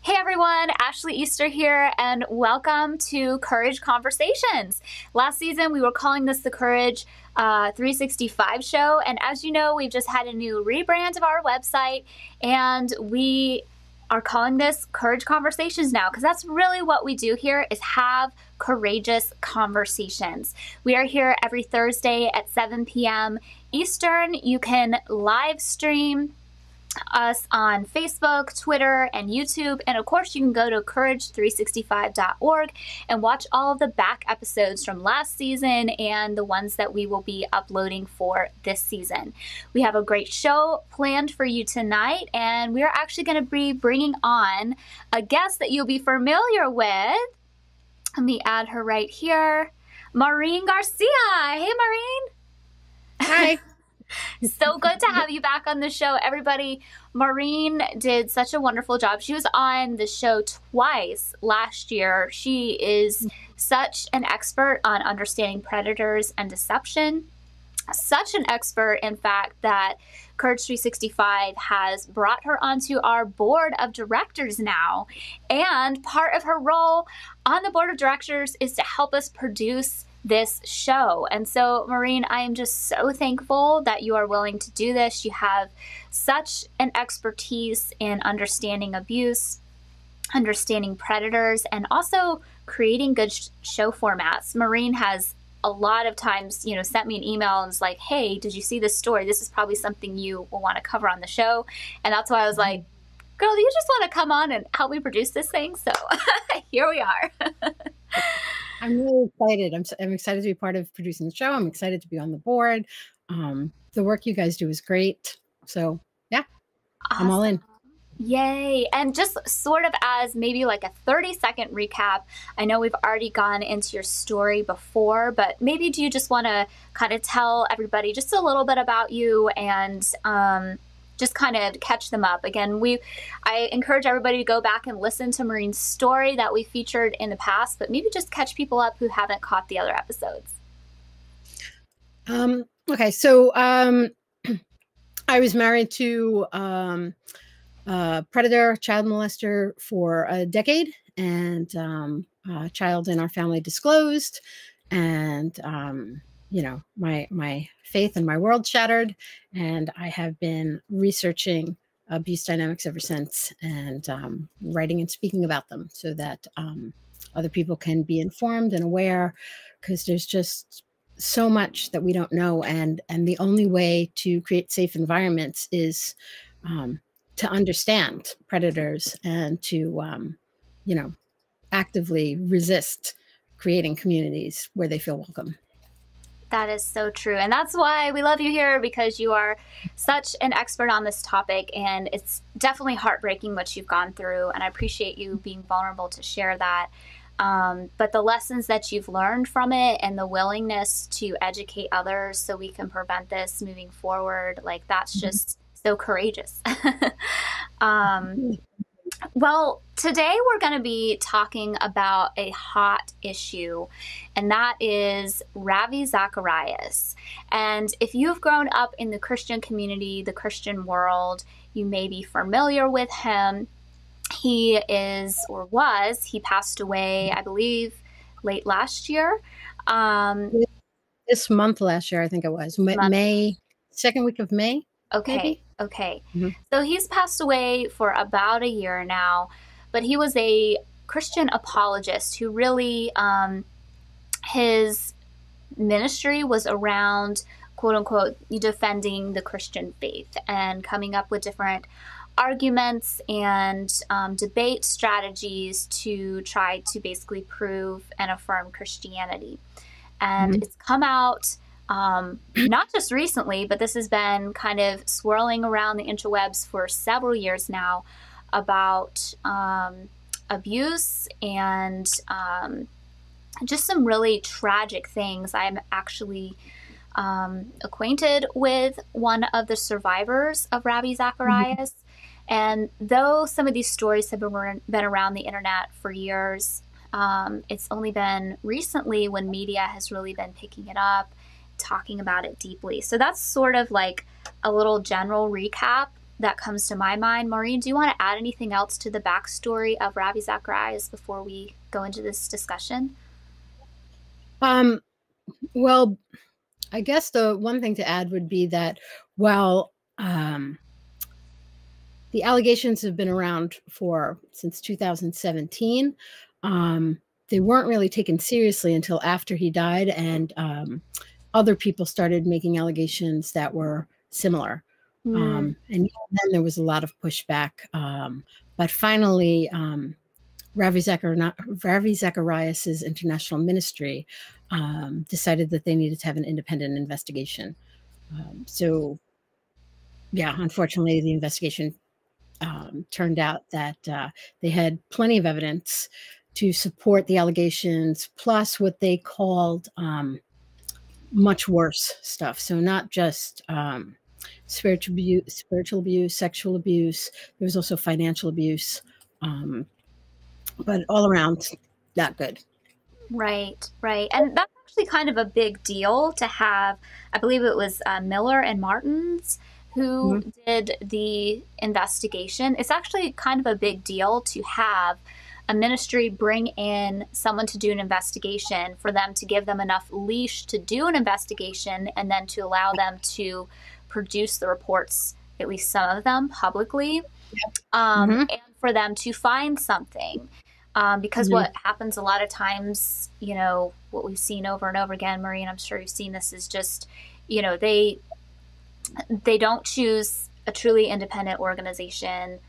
Hey everyone, Ashley Easter here, and welcome to Courage Conversations. Last season, we were calling this the Courage 365 show, and as you know, we've just had a new rebrand of our website, and we are calling this Courage Conversations now, because that's really what we do here, is have courageous conversations. We are here every Thursday at 7 p.m. Eastern. You can live stream us on Facebook, Twitter, and YouTube. And of course, you can go to courage365.org and watch all of the back episodes from last season and the ones that we will be uploading for this season. We have a great show planned for you tonight, and we are actually going to be bringing on a guest that you'll be familiar with. Let me add her right here. Maureen Garcia. Hey, Maureen. Hi. So good to have you back on the show, everybody. Maureen did such a wonderful job. She was on the show twice last year. She is such an expert on understanding predators and deception. Such an expert, in fact, that Courage 365 has brought her onto our board of directors now. And part of her role on the board of directors is to help us produce this show. And so, Maureen, I am just so thankful that you are willing to do this. You have such an expertise in understanding abuse, understanding predators, and also creating good show formats. Maureen has a lot of times, sent me an email and was like, hey, did you see this story? This is probably something you will want to cover on the show. And that's why I was like, girl, you just want to come on and help me produce this thing? So here we are. I'm really excited. I'm excited to be part of producing the show. I'm excited to be on the board. The work you guys do is great. So yeah, awesome. I'm all in. Yay. And just sort of as maybe like a 30-second recap, I know we've already gone into your story before, but maybe do you just want to kind of tell everybody just a little bit about you and just kind of catch them up. Again, I encourage everybody to go back and listen to Maureen's story that we featured in the past, but maybe just catch people up who haven't caught the other episodes. Okay, so I was married to a predator, child molester for a decade, and a child in our family disclosed, and my faith and my world shattered, and I have been researching abuse dynamics ever since, and writing and speaking about them so that other people can be informed and aware, because there's just so much that we don't know, and the only way to create safe environments is to understand predators and to actively resist creating communities where they feel welcome. That is so true. And that's why we love you here, because you are such an expert on this topic, and it's definitely heartbreaking what you've gone through. And I appreciate you being vulnerable to share that. But the lessons that you've learned from it and the willingness to educate others so we can prevent this moving forward, like that's just so courageous. Well, today we're going to be talking about a hot issue, and that is Ravi Zacharias. And if you've grown up in the Christian community, the Christian world, you may be familiar with him. He is, or was, he passed away, I believe, late last year. This month last year, I think it was. May, second week of May. Okay. Maybe? Okay. So he's passed away for about a year now, but he was a Christian apologist who really, his ministry was around, quote unquote, defending the Christian faith and coming up with different arguments and debate strategies to try to basically prove and affirm Christianity. And it's come out not just recently, but this has been kind of swirling around the interwebs for several years now about abuse and just some really tragic things. I'm actually acquainted with one of the survivors of Ravi Zacharias. And though some of these stories have been around the internet for years, it's only been recently when media has really been picking it up, talking about it deeply. So that's sort of like a little general recap that comes to my mind. Maureen, do you want to add anything else to the backstory of Ravi Zacharias before we go into this discussion? Um, well, I guess the one thing to add would be that while the allegations have been around since 2017, they weren't really taken seriously until after he died, and other people started making allegations that were similar. And then there was a lot of pushback. But finally, Ravi Zacharias' international ministry decided that they needed to have an independent investigation. So, yeah, unfortunately, the investigation turned out that they had plenty of evidence to support the allegations, plus what they called much worse stuff. So not just spiritual abuse, sexual abuse. There was also financial abuse, but all around not good. Right, right. And that's actually kind of a big deal to have. I believe it was Miller and Martins who did the investigation. It's actually kind of a big deal to have a ministry bring in someone to do an investigation, for them to give them enough leash to do an investigation, and then to allow them to produce the reports, at least some of them, publicly, and for them to find something. Because what happens a lot of times, you know, what we've seen over and over again, Maureen, I'm sure you've seen this, is just, you know, they don't choose a truly independent organization,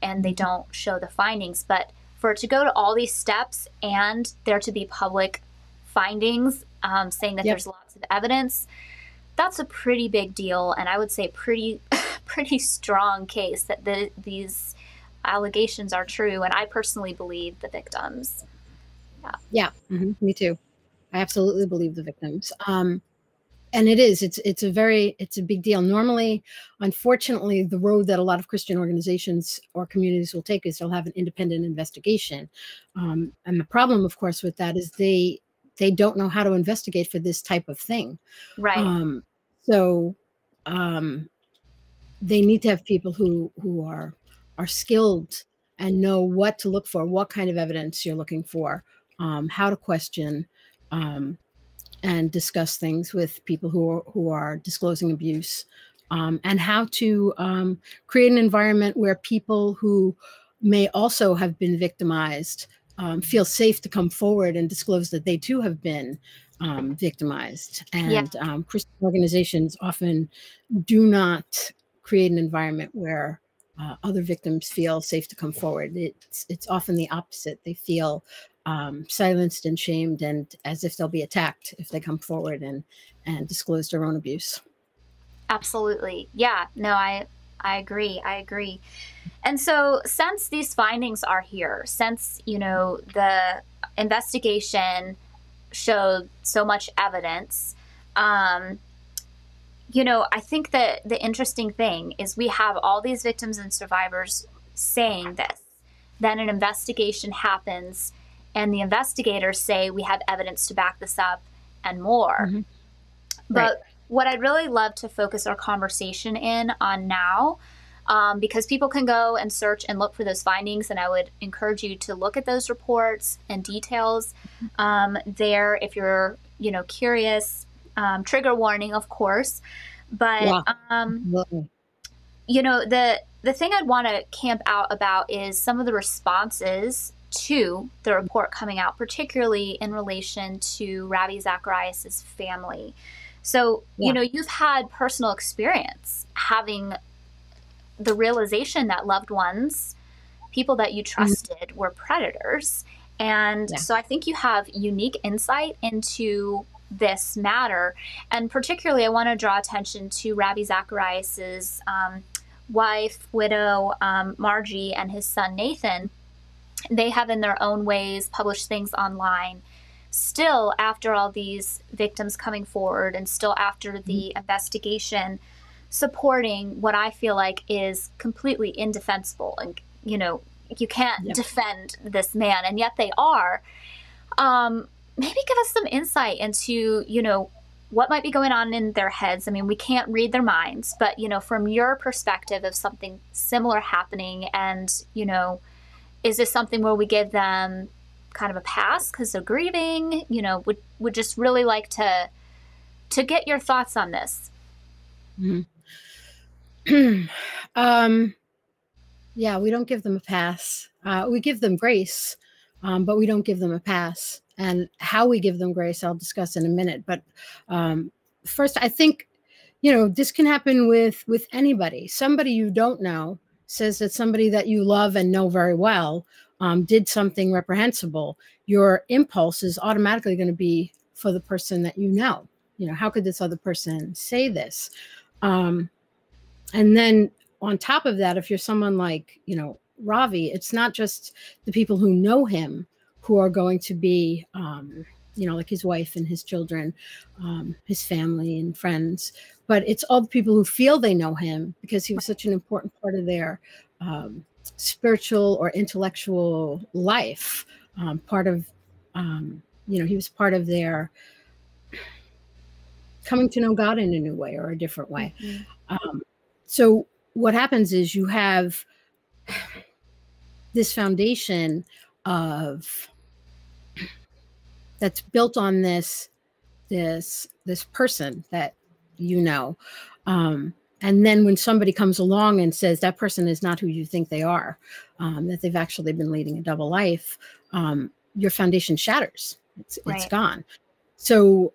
and they don't show the findings. But for it to go to all these steps and there to be public findings saying that there's lots of evidence, that's a pretty big deal. And I would say pretty strong case that these allegations are true. And I personally believe the victims. Me too. I absolutely believe the victims. And it's a big deal. Normally, unfortunately, the road that a lot of Christian organizations or communities will take is they'll have an independent investigation. And the problem, of course, with that is they don't know how to investigate for this type of thing. Right. So they need to have people who are skilled and know what to look for, what kind of evidence you're looking for, how to question, and discuss things with people who are disclosing abuse, and how to create an environment where people who may also have been victimized feel safe to come forward and disclose that they too have been victimized. And Christian organizations often do not create an environment where other victims feel safe to come forward. It's often the opposite. They feel silenced and shamed, and as if they'll be attacked if they come forward and disclose their own abuse. Absolutely. Yeah, no, I agree. I agree. And so since these findings are here, since, you know, the investigation showed so much evidence, you know, I think that the interesting thing is we have all these victims and survivors saying this. Then an investigation happens, and the investigators say we have evidence to back this up and more. But what I'd really love to focus our conversation in on now, because people can go and search and look for those findings, and I would encourage you to look at those reports and details there if you're, you know, curious. Trigger warning, of course. But you know, the thing I'd want to camp out about is some of the responses to the report coming out, particularly in relation to Ravi Zacharias' family. So, you know, you've had personal experience having the realization that loved ones, people that you trusted, were predators. And so I think you have unique insight into this matter. And particularly, I want to draw attention to Ravi Zacharias' wife, widow, Margie, and his son, Nathan. They have, in their own ways, published things online. Still, after all these victims coming forward, and still after the investigation, supporting what I feel like is completely indefensible. And, you know, you can't defend this man, and yet they are. Maybe give us some insight into, you know, what might be going on in their heads. I mean, we can't read their minds, but, you know, from your perspective of something similar happening, and, you know, is this something where we give them kind of a pass because they're grieving? You know, would just really like to get your thoughts on this. Mm-hmm. Yeah, we don't give them a pass. We give them grace, but we don't give them a pass. And how we give them grace, I'll discuss in a minute. But first, I think, you know, this can happen with anybody. Somebody you don't know says that somebody that you love and know very well did something reprehensible. Your impulse is automatically going to be for the person that you know. You know, how could this other person say this? And then on top of that, if you're someone like, you know, Ravi, it's not just the people who know him who are going to be, you know, like his wife and his children, his family and friends, but it's all the people who feel they know him because he was such an important part of their spiritual or intellectual life. Part of, you know, he was part of their coming to know God in a new way or a different way. Mm-hmm. So what happens is you have this foundation of that's built on this person that you know. And then when somebody comes along and says that person is not who you think they are, that they've actually been leading a double life, your foundation shatters. It's gone. So,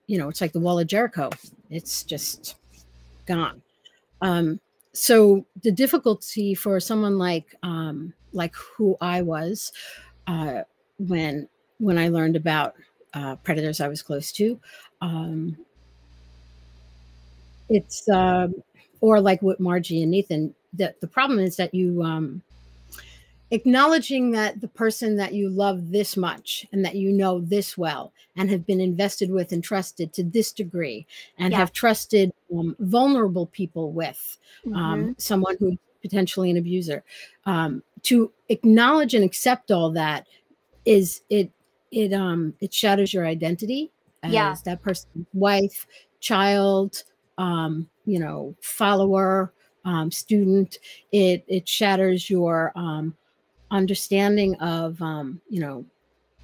you know, it's like the wall of Jericho. It's just gone. So the difficulty for someone like who I was, when I learned about predators I was close to, it's or like with Margie and Nathan, the problem is that you acknowledging that the person that you love this much and that you know this well and have been invested with and trusted to this degree and have trusted vulnerable people with, someone who's potentially an abuser, to acknowledge and accept all that is it shatters your identity as that person's wife, child, you know, follower, student. It shatters your understanding of, you know,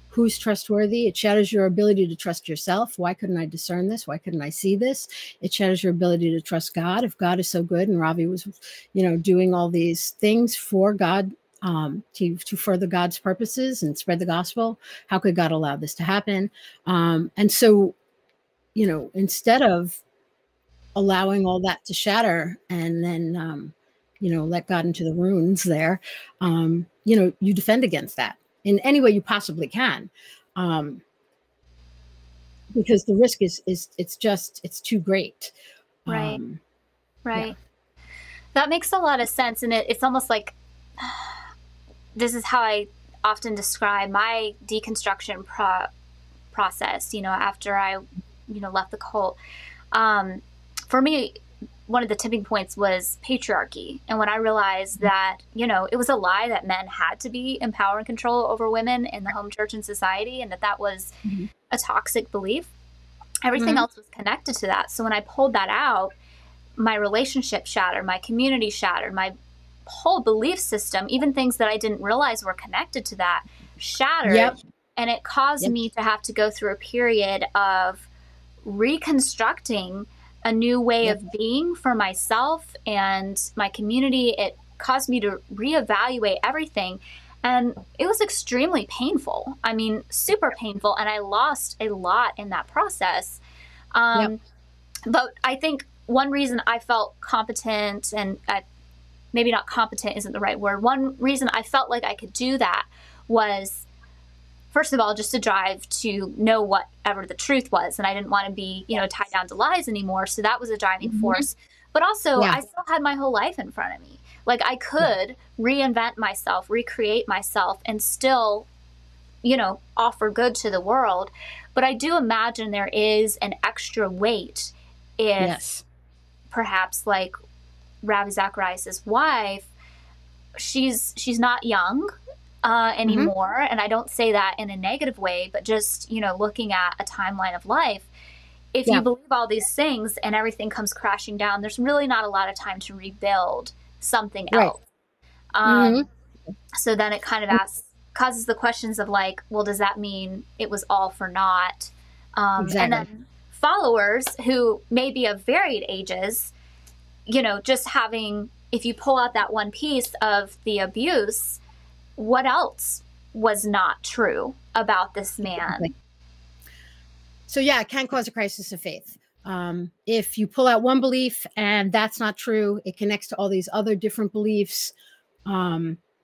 who's trustworthy. It shatters your ability to trust yourself. Why couldn't I discern this? Why couldn't I see this? It shatters your ability to trust God. If God is so good and Ravi was, you know, doing all these things for God, to further God's purposes and spread the gospel, how could God allow this to happen? And so, you know, instead of allowing all that to shatter and then, you know, let God into the ruins there, you know, you defend against that in any way you possibly can. Because the risk is it's too great. Right. Yeah. That makes a lot of sense. And it's almost like, this is how I often describe my deconstruction process, you know, after I, you know, left the cult. For me, one of the tipping points was patriarchy. And when I realized that, you know, it was a lie that men had to be in power and control over women in the home church and society, and that was a toxic belief, everything else was connected to that. So when I pulled that out, my relationship shattered, my community shattered, my whole belief system, even things that I didn't realize were connected to that, shattered. And it caused me to have to go through a period of reconstructing a new way of being for myself and my community. It caused me to reevaluate everything. And it was extremely painful. I mean, super painful. And I lost a lot in that process. But I think one reason I felt competent, and maybe not competent isn't the right word. One reason I felt like I could do that was, first of all, just to drive to know whatever the truth was. And I didn't want to be, you know, tied down to lies anymore. So that was a driving force. But also, I still had my whole life in front of me. Like, I could reinvent myself, recreate myself, and still, you know, offer good to the world. But I do imagine there is an extra weight if perhaps, like Ravi Zacharias' wife, she's not young anymore. And I don't say that in a negative way, but just, you know, looking at a timeline of life, if you Yeah. believe all these things and everything comes crashing down, there's really not a lot of time to rebuild something Right. else. Hmm. So then it kind of causes the questions of like, well, does that mean it was all for naught? And Exactly. then followers who may be of varied ages, you know, just having, if you pull out that one piece of the abuse, what else was not true about this man? Exactly. So yeah, it can cause a crisis of faith. If you pull out one belief and that's not true, it connects to all these other different beliefs.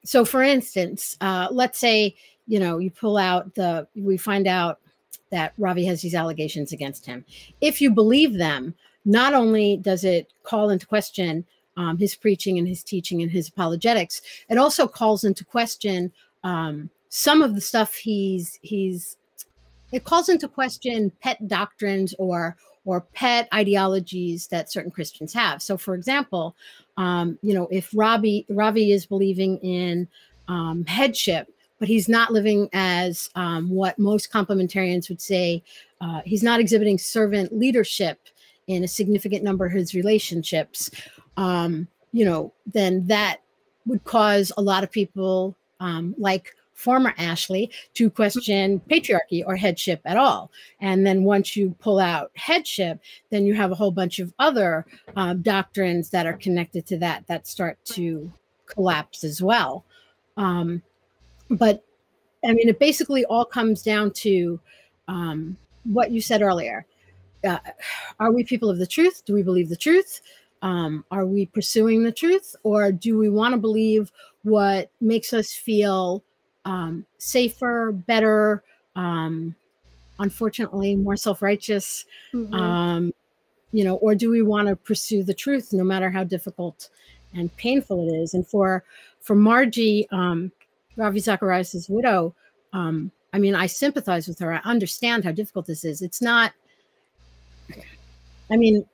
So for instance, let's say, you know, you pull out we find out that Ravi has these allegations against him. If you believe them, not only does it call into question his preaching and his teaching and his apologetics, it also calls into question some of the stuff it calls into question pet doctrines or pet ideologies that certain Christians have. So, for example, you know, if Ravi is believing in headship, but he's not living as what most complementarians would say, he's not exhibiting servant leadership in a significant number of his relationships, you know, then that would cause a lot of people like former Ashley to question patriarchy or headship at all. And then once you pull out headship, then you have a whole bunch of other doctrines that are connected to that start to collapse as well. But I mean, it basically all comes down to what you said earlier. Are we people of the truth? Do we believe the truth? Are we pursuing the truth? Or do we want to believe what makes us feel safer, better, unfortunately, more self-righteous? Mm-hmm. You know, or do we want to pursue the truth no matter how difficult and painful it is? And for Margie, Ravi Zacharias' widow, I mean, I sympathize with her. I understand how difficult this is. It's not, I mean,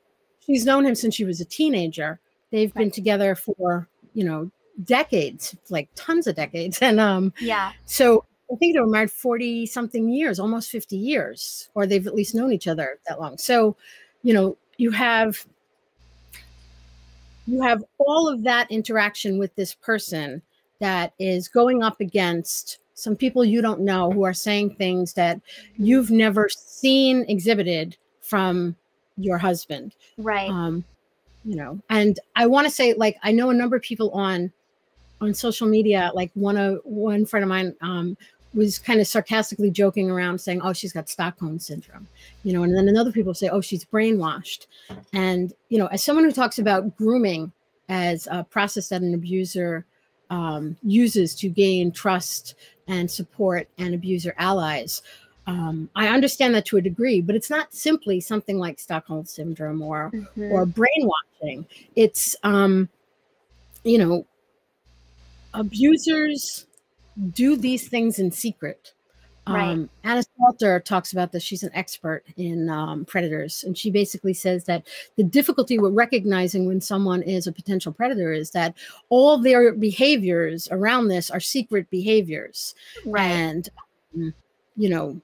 she's known him since she was a teenager. They've been together for, you know, decades, like tons of decades. And Yeah. so I think they were married 40 something years, almost 50 years, or they've at least known each other that long. So, you know, you have all of that interaction with this person that is going up against some people you don't know who are saying things that you've never seen exhibited from your husband. Right. You know, and I want to say, like, I know a number of people on social media, like one friend of mine was kind of sarcastically joking around saying, oh, she's got Stockholm syndrome, you know, and then another people say, oh, she's brainwashed. And, you know, as someone who talks about grooming as a process that an abuser uses to gain trust and support and abuser allies, I understand that to a degree, but it's not simply something like Stockholm syndrome or brainwashing. It's, you know, abusers do these things in secret. Right. Anna Salter talks about this. She's an expert in predators. And she basically says that the difficulty with recognizing when someone is a potential predator is that all their behaviors around this are secret behaviors. Right. And, you know,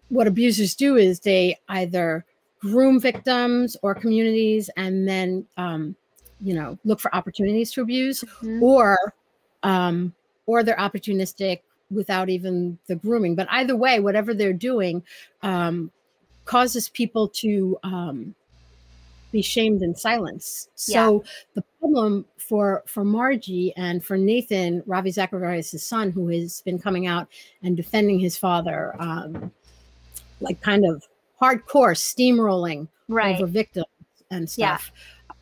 what abusers do is they either groom victims or communities and then, you know, look for opportunities to abuse, or they're opportunistic without even the grooming. But either way, whatever they're doing causes people to be shamed and silenced. So the problem for Margie and for Nathan, Ravi Zacharias' son, who has been coming out and defending his father, like kind of hardcore steamrolling over victims and stuff.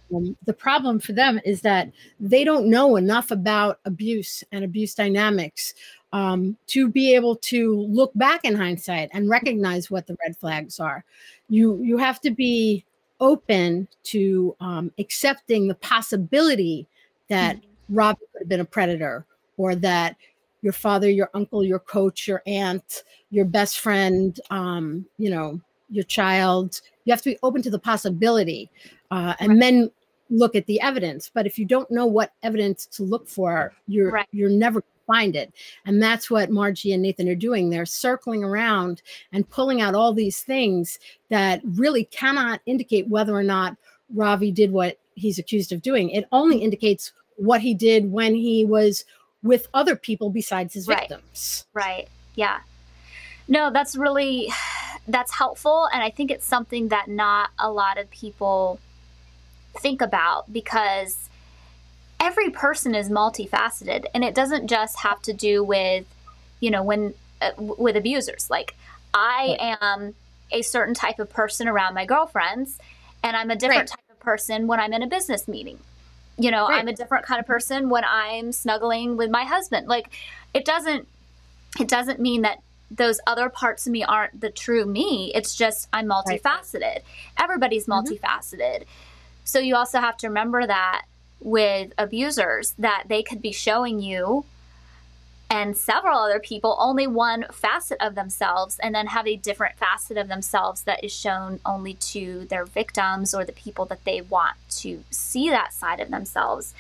The problem for them is that they don't know enough about abuse and abuse dynamics to be able to look back in hindsight and recognize what the red flags are. You have to be open to accepting the possibility that Robbie could have been a predator, or that your father, your uncle, your coach, your aunt, your best friend, you know, your child. You have to be open to the possibility and then look at the evidence. But if you don't know what evidence to look for, you're never find it. And that's what Margie and Nathan are doing. They're circling around and pulling out all these things that really cannot indicate whether or not Ravi did what he's accused of doing. It only indicates what he did when he was with other people besides his victims. Right. Yeah. No, that's helpful. And I think it's something that not a lot of people think about, because every person is multifaceted, and it doesn't just have to do with, with abusers. Like, I am a certain type of person around my girlfriends, and I'm a different type of person when I'm in a business meeting. I'm a different kind of person when I'm snuggling with my husband. Like, it doesn't mean that those other parts of me aren't the true me. It's just I'm multifaceted. Everybody's multifaceted. So you also have to remember that with abusers, that they could be showing you and several other people only one facet of themselves, and then have a different facet of themselves that is shown only to their victims or the people that they want to see that side of themselves.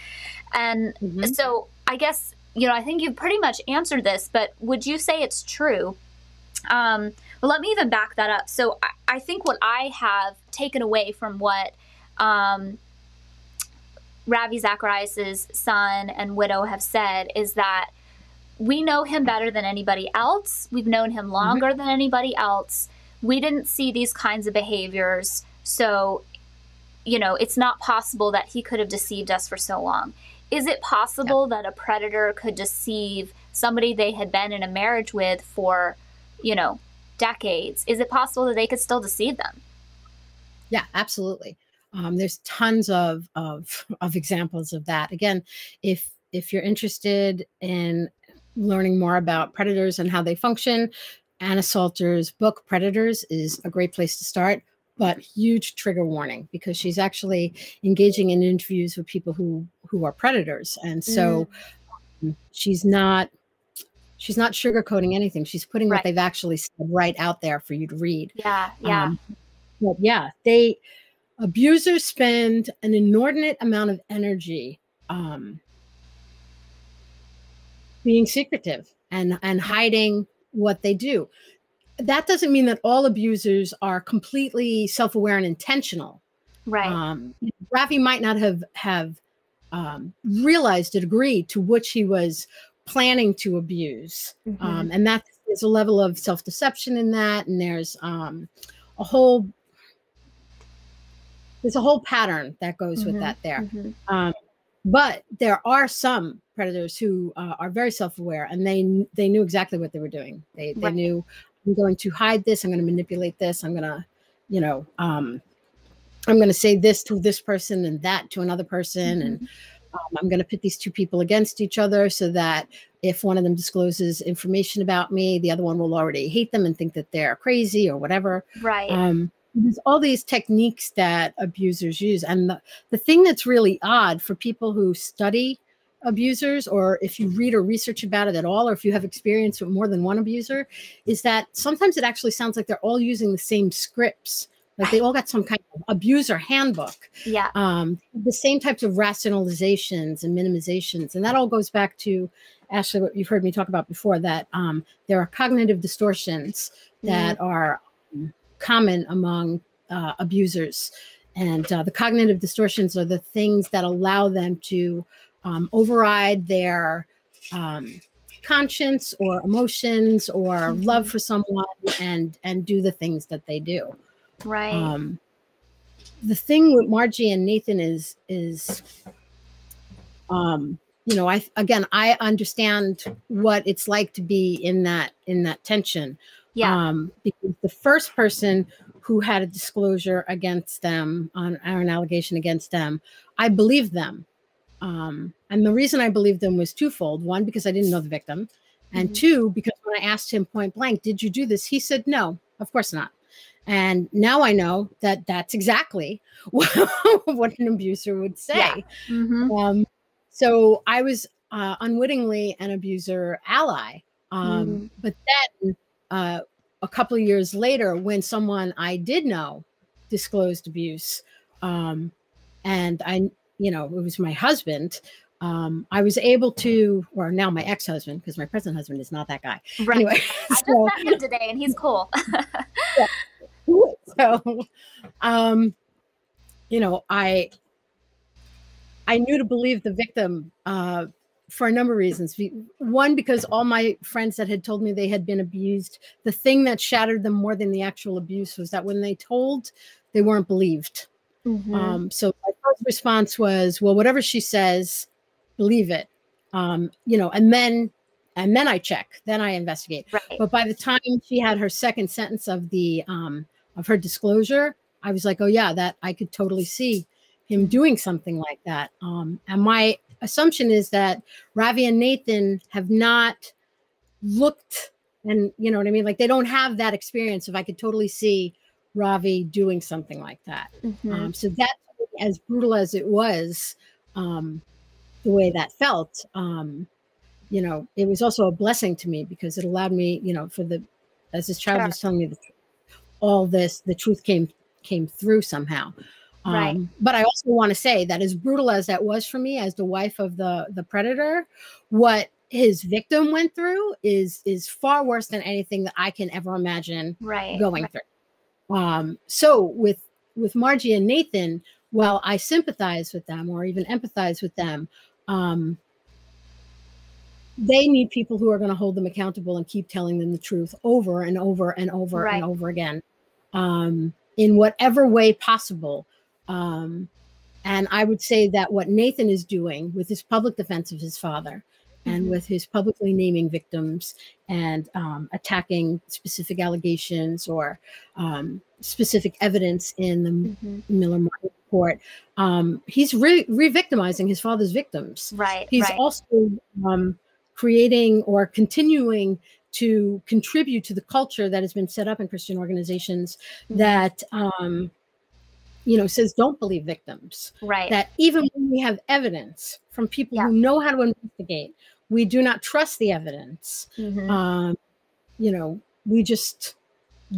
And so I guess, I think you've pretty much answered this, but would you say it's true? Well, let me even back that up. So I think what I have taken away from what Ravi Zacharias' son and widow have said is that we know him better than anybody else. We've known him longer than anybody else. We didn't see these kinds of behaviors. So, it's not possible that he could have deceived us for so long. Is it possible that a predator could deceive somebody they had been in a marriage with for, decades? Is it possible that they could still deceive them? Yeah, absolutely. There's tons of examples of that. Again, if you're interested in learning more about predators and how they function, Anna Salter's book Predators is a great place to start, but huge trigger warning, because she's actually engaging in interviews with people who are predators. And so she's not sugarcoating anything. She's putting what they've actually said right out there for you to read. But yeah, abusers spend an inordinate amount of energy being secretive and hiding what they do. That doesn't mean that all abusers are completely self-aware and intentional. Ravi might not have realized the degree to which he was planning to abuse. And there's a level of self-deception in that. And there's a whole pattern that goes with that there. But there are some predators who are very self-aware, and they knew exactly what they were doing. They knew, I'm going to hide this. I'm going to manipulate this. I'm going to, I'm going to say this to this person and that to another person. And I'm going to put these two people against each other so that if one of them discloses information about me, the other one will already hate them and think that they're crazy or whatever. There's all these techniques that abusers use. And the thing that's really odd for people who study abusers, or if you read or research about it at all, or if you have experience with more than one abuser, is that sometimes it actually sounds like they're all using the same scripts. Like they all got some kind of abuser handbook. The same types of rationalizations and minimizations. And that all goes back to, Ashley, what you've heard me talk about before, that there are cognitive distortions that are common among abusers. And the cognitive distortions are the things that allow them to override their conscience or emotions or love for someone and do the things that they do. The thing with Margie and Nathan is I understand what it's like to be in that tension. Because the first person who had a disclosure against them or an allegation against them, I believed them. And the reason I believed them was twofold. One, because I didn't know the victim. And two, because when I asked him point blank, did you do this? He said, no, of course not. And now I know that that's exactly what an abuser would say. So I was unwittingly an abuser ally. But then a couple of years later, when someone I did know disclosed abuse, and it was my husband, I was able to, or now my ex-husband, because my present husband is not that guy. Right. Anyway, I just met him today, and he's cool. so, you know, I knew to believe the victim for a number of reasons. One, because all my friends that had told me they had been abused, the thing that shattered them more than the actual abuse was that when they told, they weren't believed. So my first response was, well, whatever she says, believe it. You know, and then I check, then I investigate. Right. But by the time she had her second sentence of the of her disclosure, I was like, oh yeah, that I could totally see him doing something like that. And my assumption is that Ravi and Nathan have not looked, and you know what I mean? Like they don't have that experience of, I could totally see Ravi doing something like that. So that, as brutal as it was, the way that felt, you know, it was also a blessing to me because it allowed me, you know, as this child was telling me all this, the truth came through somehow. Right. But I also want to say that as brutal as that was for me as the wife of the predator, what his victim went through is far worse than anything that I can ever imagine going through. So with Margie and Nathan, while I sympathize with them or even empathize with them, they need people who are going to hold them accountable and keep telling them the truth over and over and over and over again, in whatever way possible. And I would say that what Nathan is doing with his public defense of his father and with his publicly naming victims and attacking specific allegations or specific evidence in the Miller-Martin report, he's re-victimizing his father's victims. He's also creating or continuing to contribute to the culture that has been set up in Christian organizations that you know, says don't believe victims. That even when we have evidence from people who know how to investigate, we do not trust the evidence. You know, we just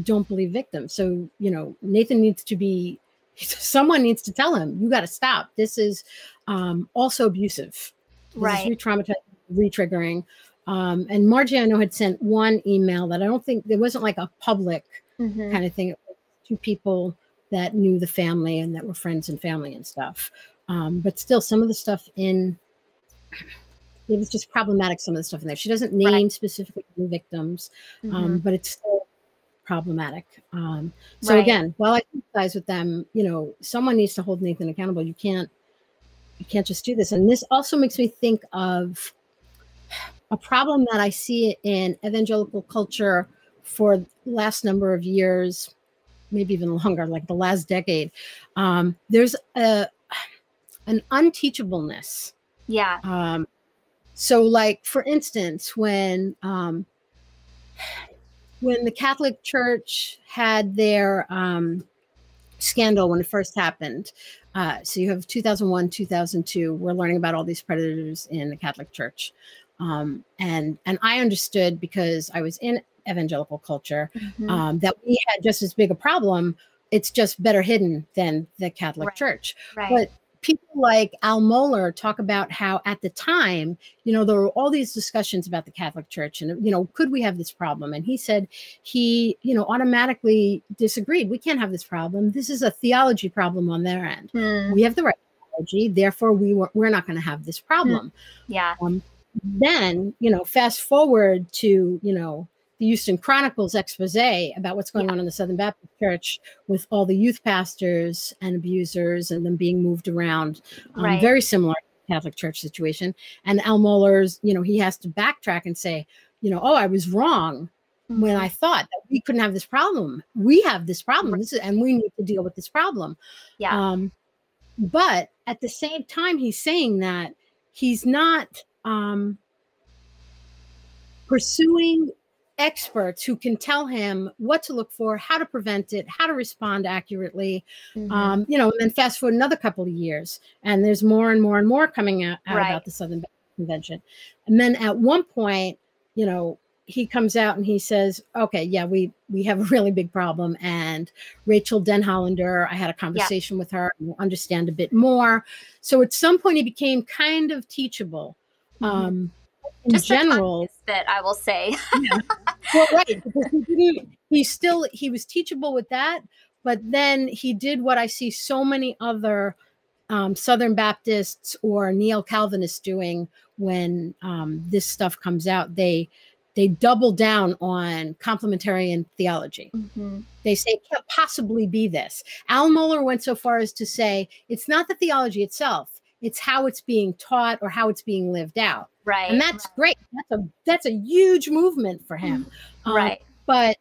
don't believe victims. So, you know, Nathan needs to be, someone needs to tell him, you got to stop. This is also abusive. This is re-traumatizing, re-triggering. And Margie, I know, had sent one email that I don't think, there wasn't like a public kind of thing. It was two people that knew the family and that were friends and family and stuff. But still, some of the stuff it was just problematic, some of the stuff in there. She doesn't name specifically the victims, but it's still problematic. So again, while I sympathize with them, you know, someone needs to hold Nathan accountable. You can't just do this. And this also makes me think of a problem that I see in evangelical culture for the last number of years, maybe even longer, like the last decade. There's an unteachableness. So like, for instance, when the Catholic Church had their scandal when it first happened, so you have 2001, 2002, we're learning about all these predators in the Catholic Church. And I understood, because I was in evangelical culture, that we had just as big a problem. It's just better hidden than the Catholic Church. But people like Al Mohler talk about how at the time, you know, there were all these discussions about the Catholic Church and, you know, could we have this problem? And he said he, you know, automatically disagreed. We can't have this problem. This is a theology problem on their end. We have the right theology. Therefore, we're not going to have this problem. Then, you know, fast forward to, you know, the Houston Chronicles expose about what's going on in the Southern Baptist Church with all the youth pastors and abusers and them being moved around. Very similar to the Catholic Church situation. And Al Mohler's, you know, he has to backtrack and say, you know, oh, I was wrong when I thought that we couldn't have this problem. We have this problem, and we need to deal with this problem. But at the same time, he's saying that he's not pursuing experts who can tell him what to look for, how to prevent it, how to respond accurately. You know, and then fast forward another couple of years, and there's more and more and more coming out about the Southern Baptist Convention. And then at one point, you know, he comes out and he says, okay, yeah, we have a really big problem. And Rachel Denhollander, I had a conversation with her, and we'll understand a bit more. So at some point he became kind of teachable. In just general, the bit, I will say. Yeah. Well, right, because he was teachable with that, but then he did what I see so many other Southern Baptists or neo-Calvinists doing when this stuff comes out. They double down on complementarian theology. They say it can't possibly be this. Al Mohler went so far as to say it's not the theology itself, it's how it's being taught or how it's being lived out. Right. And that's great. That's a huge movement for him. Right. But,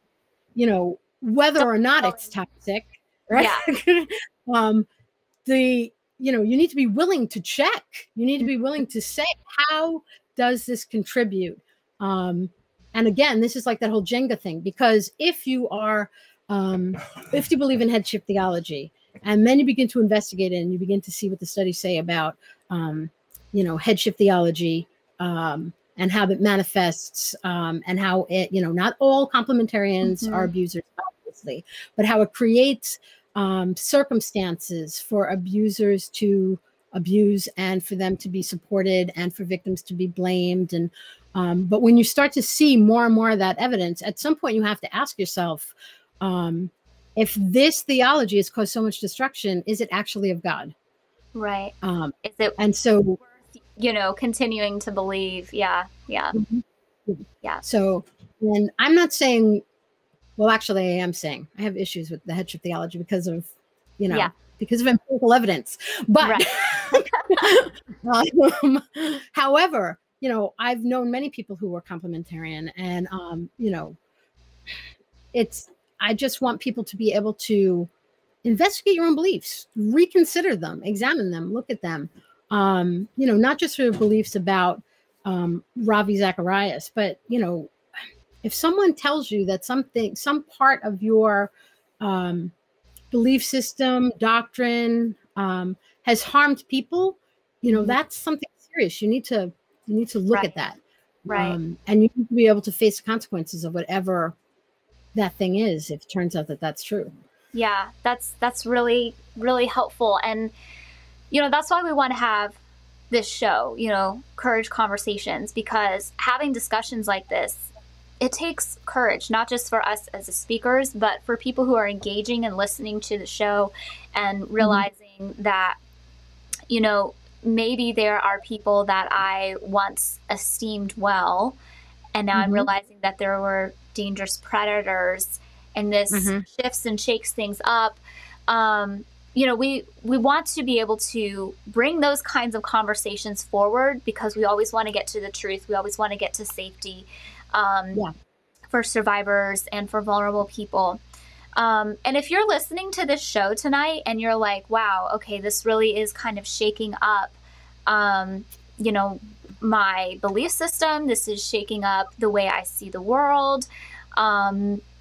you know, whether or not it's toxic, right? Yeah. You know, you need to be willing to check. You need to be willing to say, how does this contribute? And again, this is like that whole Jenga thing, because if you believe in headship theology, and then you begin to investigate it and you begin to see what the studies say about, you know, headship theology, and how it manifests, and how it, you know, not all complementarians are abusers, obviously, but how it creates circumstances for abusers to abuse and for them to be supported and for victims to be blamed. And but when you start to see more and more of that evidence, at some point you have to ask yourself, if this theology has caused so much destruction, is it actually of God? Right. Is it, and so worth, you know, continuing to believe? Yeah. So, and I'm not saying, well, actually I am saying I have issues with the headship theology because of, you know, because of empirical evidence. But however, you know, I've known many people who were complementarian, and you know, I just want people to be able to investigate your own beliefs, reconsider them, examine them, look at them. You know, not just for beliefs about Ravi Zacharias, but, you know, if someone tells you that some part of your belief system, doctrine has harmed people, you know, that's something serious. You need to look at that. Right. And you need to be able to face the consequences of whatever that thing is, if it turns out that that's true. Yeah, that's really, really helpful. And, you know, that's why we want to have this show, you know, Courage Conversations, because having discussions like this, it takes courage, not just for us as speakers, but for people who are engaging and listening to the show and realizing that, you know, maybe there are people that I once esteemed well, and now I'm realizing that there were dangerous predators, and this shifts and shakes things up. You know, we want to be able to bring those kinds of conversations forward, because we always want to get to the truth. We always want to get to safety for survivors and for vulnerable people. And if you're listening to this show tonight and you're like, wow, okay, this really is kind of shaking up, you know, my belief system. This is shaking up the way I see the world.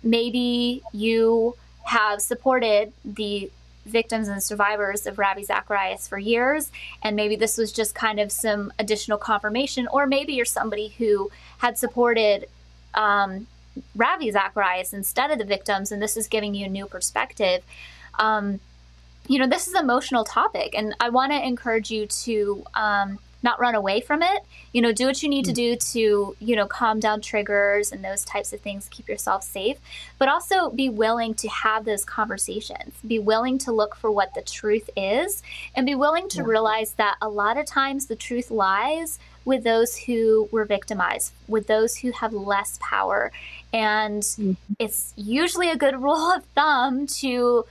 Maybe you have supported the victims and survivors of Ravi Zacharias for years, and maybe this was just kind of some additional confirmation, or maybe you're somebody who had supported Ravi Zacharias instead of the victims, and this is giving you a new perspective. You know, this is an emotional topic, and I want to encourage you to not run away from it. You know, do what you need to do to, you know, calm down triggers and those types of things, keep yourself safe, but also be willing to have those conversations, be willing to look for what the truth is, and be willing to realize that a lot of times the truth lies with those who were victimized, with those who have less power. And it's usually a good rule of thumb to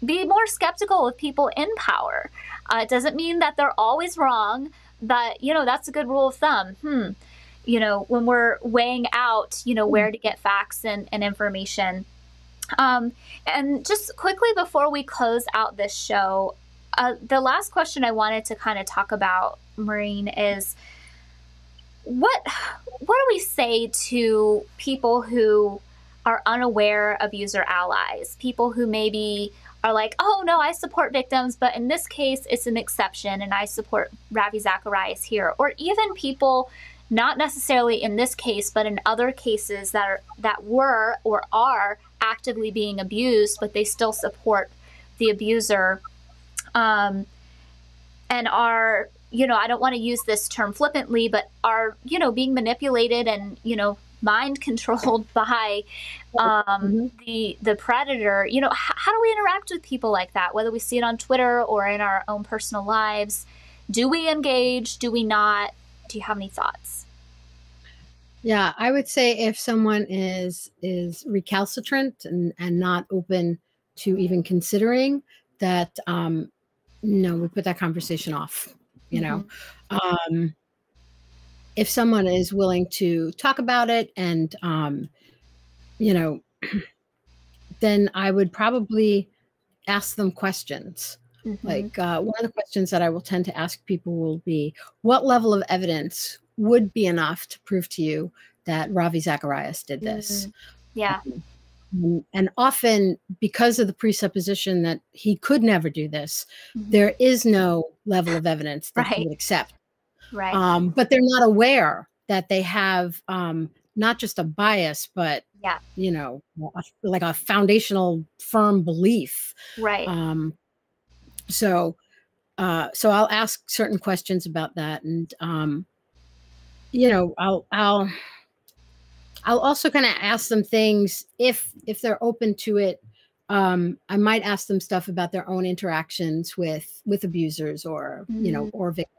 be more skeptical of people in power. It doesn't mean that they're always wrong, but, you know, that's a good rule of thumb. You know, when we're weighing out, you know, where to get facts and information. And just quickly before we close out this show, the last question I wanted to kind of talk about, Maureen, is what do we say to people who are unaware of user allies, people who maybe are like, oh no, I support victims, but in this case it's an exception and I support Ravi Zacharias here, or even people not necessarily in this case, but in other cases that were or are actively being abused, but they still support the abuser, and are, I don't want to use this term flippantly, but are, being manipulated and, mind controlled by the predator. How do we interact with people like that, whether we see it on Twitter or in our own personal lives? Do we engage? Do we not? Do you have any thoughts? Yeah, I would say if someone is recalcitrant and not open to even considering that, no, we put that conversation off. If someone is willing to talk about it and then I would probably ask them questions. Like one of the questions that I will tend to ask people will be, what level of evidence would be enough to prove to you that Ravi Zacharias did this? Yeah. And often, because of the presupposition that he could never do this, there is no level of evidence that he would accept. Right. But they're not aware that they have not just a bias, but like a foundational firm belief. Right. So I'll ask certain questions about that, and I'll also kind of ask them things if they're open to it. I might ask them stuff about their own interactions with abusers or or victims.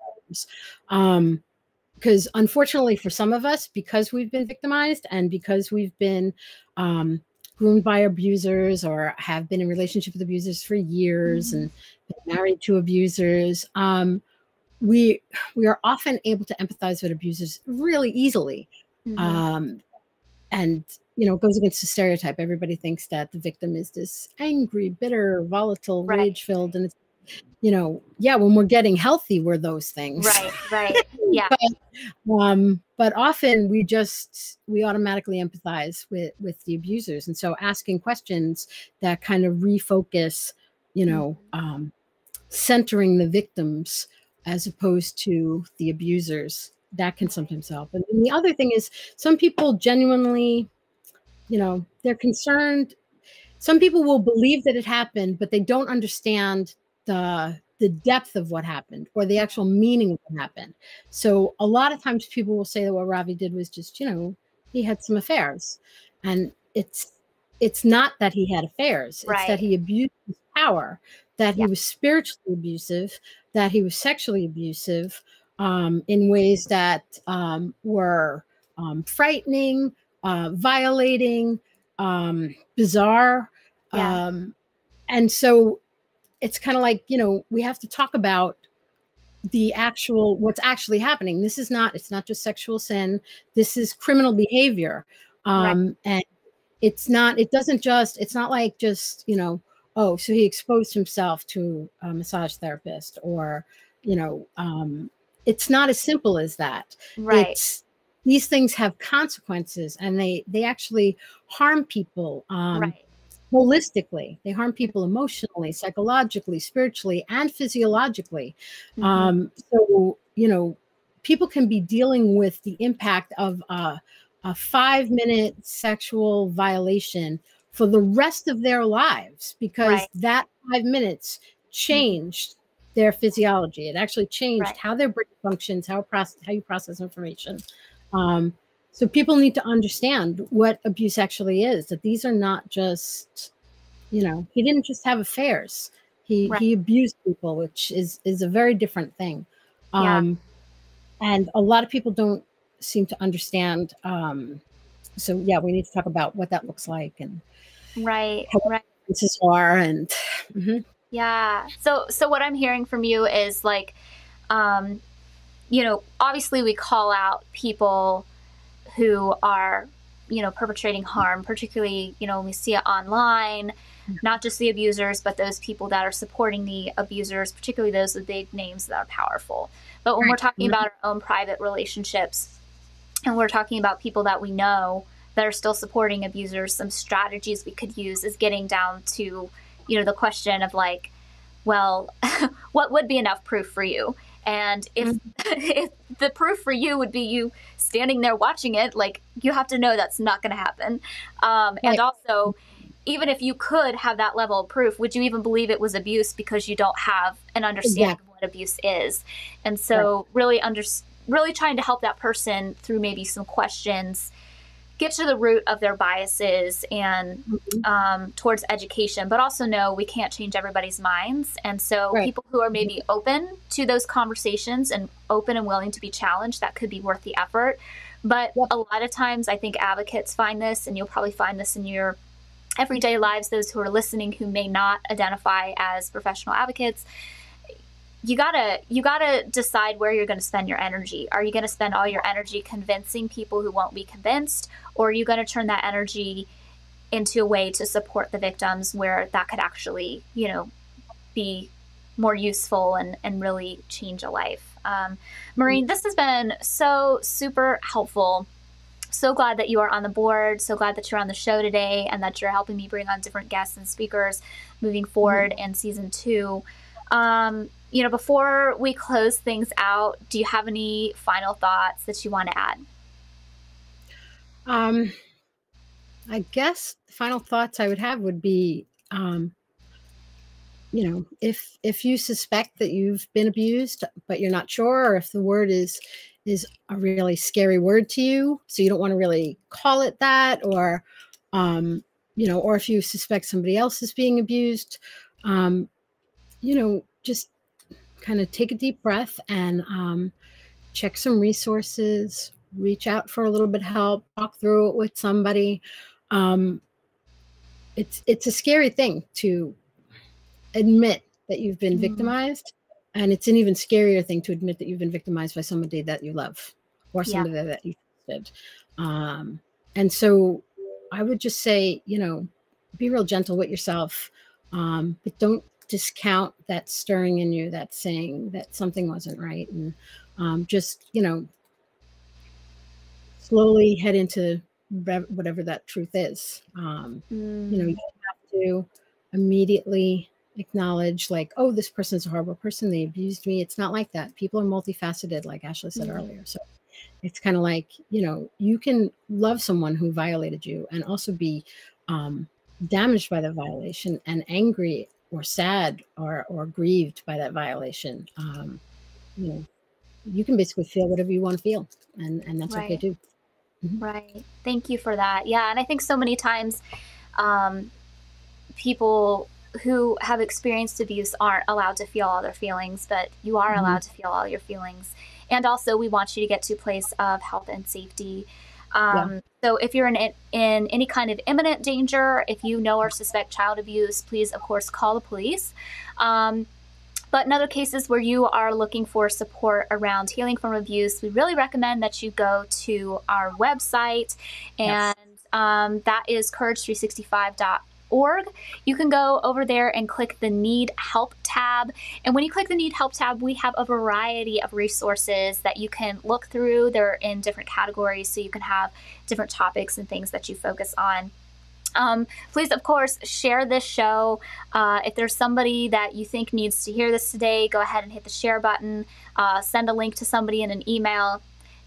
Because unfortunately for some of us, because we've been victimized and because we've been groomed by abusers or have been in relationship with abusers for years and been married to abusers, we are often able to empathize with abusers really easily. And, it goes against the stereotype. Everybody thinks that the victim is this angry, bitter, volatile, rage-filled. And it's, when we're getting healthy, we're those things. Right. Yeah. But often we automatically empathize with the abusers. And so asking questions that kind of refocus, centering the victims as opposed to the abusers, that can sometimes help. And the other thing is, some people genuinely, they're concerned. Some people will believe that it happened, but they don't understand the depth of what happened or the actual meaning of what happened. So a lot of times people will say that what Ravi did was just, he had some affairs. And it's not that he had affairs. It's that he abused his power, that he was spiritually abusive, that he was sexually abusive, in ways that were frightening, violating, bizarre. And so it's kind of like, we have to talk about what's actually happening. It's not just sexual sin. This is criminal behavior. And it's not like just, oh, so he exposed himself to a massage therapist, or, it's not as simple as that. These things have consequences, and they actually harm people holistically. They harm people emotionally, psychologically, spiritually, and physiologically. So, people can be dealing with the impact of a 5-minute sexual violation for the rest of their lives, because that 5 minutes changed their physiology. It actually changed how their brain functions, how you process information. So people need to understand what abuse actually is, that these are not just, he didn't just have affairs. He abused people, which is a very different thing. And a lot of people don't seem to understand. So we need to talk about what that looks like and how differences are. And yeah. So what I'm hearing from you is like, obviously we call out people who are, perpetrating harm, particularly, when we see it online, not just the abusers, but those people that are supporting the abusers, particularly those with big names that are powerful. But when we're talking about our own private relationships, and we're talking about people that we know that are still supporting abusers, some strategies we could use is getting down to, the question of like, well, what would be enough proof for you? And if if the proof for you would be you standing there watching it, like, you have to know that's not going to happen. And Right. also, even if you could have that level of proof, would you even believe it was abuse because you don't have an understanding Exactly. of what abuse is? And Right. so really trying to help that person through maybe some questions, get to the root of their biases and Mhm. towards education, but also know we can't change everybody's minds. And so Right. people who are Mhm. maybe open to those conversations and open and willing to be challenged, that could be worth the effort. But Yep. a lot of times I think advocates find this, and you'll probably find this in your everyday lives, those who are listening who may not identify as professional advocates, you gotta decide where you're going to spend your energy. Are you going to spend all your energy convincing people who won't be convinced, or are you going to turn that energy into a way to support the victims where that could actually, be more useful and really change a life? Maureen, this has been so super helpful. So glad that you are on the board. So glad that you're on the show today and that you're helping me bring on different guests and speakers moving forward in season 2. Before we close things out, do you have any final thoughts that you want to add? Um, I guess the final thoughts I would have would be, if you suspect that you've been abused, but you're not sure, or if the word is a really scary word to you, so you don't want to really call it that, or if you suspect somebody else is being abused, just kind of take a deep breath and check some resources, reach out for a little bit of help, talk through it with somebody. Um, it's a scary thing to admit that you've been Mm, victimized, and it's an even scarier thing to admit that you've been victimized by somebody that you love or yeah, somebody that you trusted. Um, and so I would just say, be real gentle with yourself, but don't discount that stirring in you that's saying that something wasn't right, and just slowly head into whatever that truth is. You mm, don't have to immediately acknowledge, like, oh, this person's a horrible person, they abused me. It's not like that. People are multifaceted, like Ashley said mm, earlier. So it's kind of like, you can love someone who violated you and also be um, damaged by the violation and angry or sad or grieved by that violation. You know, you can basically feel whatever you want to feel, and that's okay right, too. Mhm. right. Thank you for that. Yeah, and I think so many times um, people who have experienced abuse aren't allowed to feel all their feelings, but you are Mhm. allowed to feel all your feelings. And also, we want you to get to a place of health and safety. Yeah. So, if you're in any kind of imminent danger, if you know or suspect child abuse, please, of course, call the police. Um, but in other cases where you are looking for support around healing from abuse, we really recommend that you go to our website, and Yes. that is courage365.org. You can go over there and click the Need Help tab. And when you click the Need Help tab, we have a variety of resources that you can look through. They're in different categories, so you can have different topics and things that you focus on. Please, of course, share this show. If there's somebody that you think needs to hear this today, go ahead and hit the share button. Send a link to somebody in an email.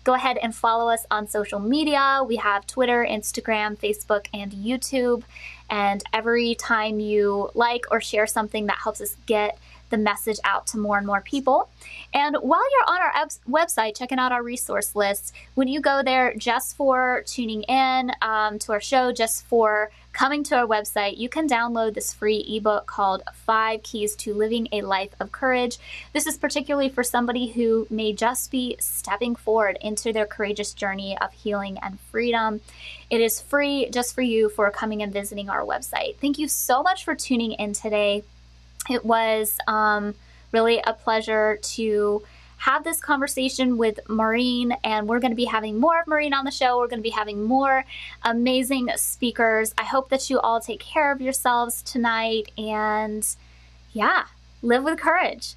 Go ahead and follow us on social media. We have Twitter, Instagram, Facebook, and YouTube. And every time you like or share something, that helps us get the message out to more and more people. And while you're on our website checking out our resource list, when you go there just for tuning in to our show, just for coming to our website, you can download this free ebook called 5 Keys to Living a Life of Courage. This is particularly for somebody who may just be stepping forward into their courageous journey of healing and freedom. It is free just for you for coming and visiting our website. Thank you so much for tuning in today. It was really a pleasure to have this conversation with Maureen, and we're going to be having more of Maureen on the show. We're going to be having more amazing speakers. I hope that you all take care of yourselves tonight, and yeah, live with courage.